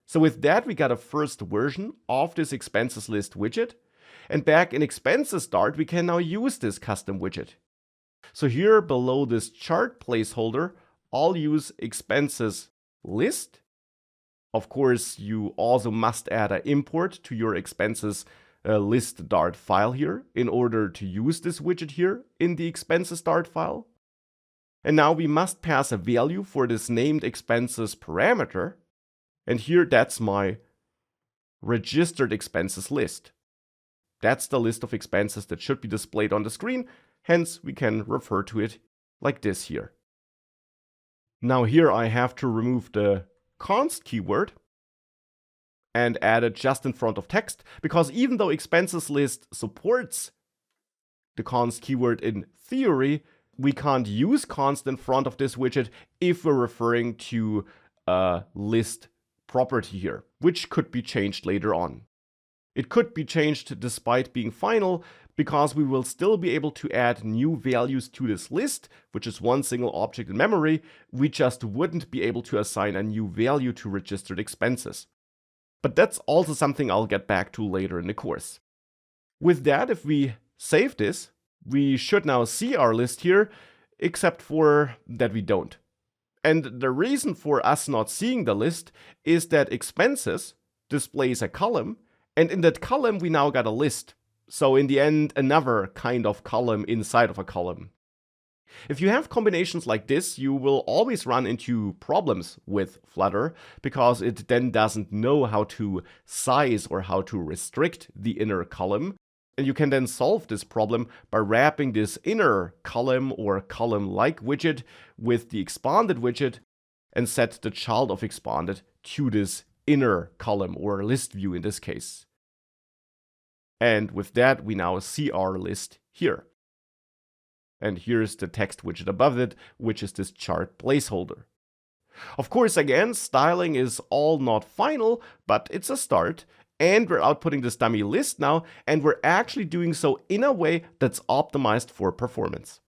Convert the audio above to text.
So with that, we got a first version of this expenses list widget. And back in expenses start, we can now use this custom widget. So here below this chart placeholder, I'll use expenses list. Of course, you also must add an import to your expenses list Dart file here in order to use this widget here in the expenses Dart file. And now we must pass a value for this named expenses parameter. And here that's my registered expenses list. That's the list of expenses that should be displayed on the screen. Hence, we can refer to it like this here. Now here I have to remove the const keyword and add it just in front of text, because even though expenses list supports the const keyword in theory, we can't use const in front of this widget if we're referring to a list property here, which could be changed later on. It could be changed despite being final, because we will still be able to add new values to this list, which is one single object in memory. We just wouldn't be able to assign a new value to registered expenses. But that's also something I'll get back to later in the course. With that, if we save this, we should now see our list here, except for that we don't. And the reason for us not seeing the list is that expenses displays a column, and in that column we now got a list. So in the end, another kind of column inside of a column. If you have combinations like this, you will always run into problems with Flutter, because it then doesn't know how to size or how to restrict the inner column. And you can then solve this problem by wrapping this inner column or column-like widget with the expanded widget and set the child of expanded to this inner column or list view in this case. And with that, we now see our list here. And here's the text widget above it, which is this chart placeholder. Of course, again, styling is all not final, but it's a start. And we're outputting this dummy list now, and we're actually doing so in a way that's optimized for performance.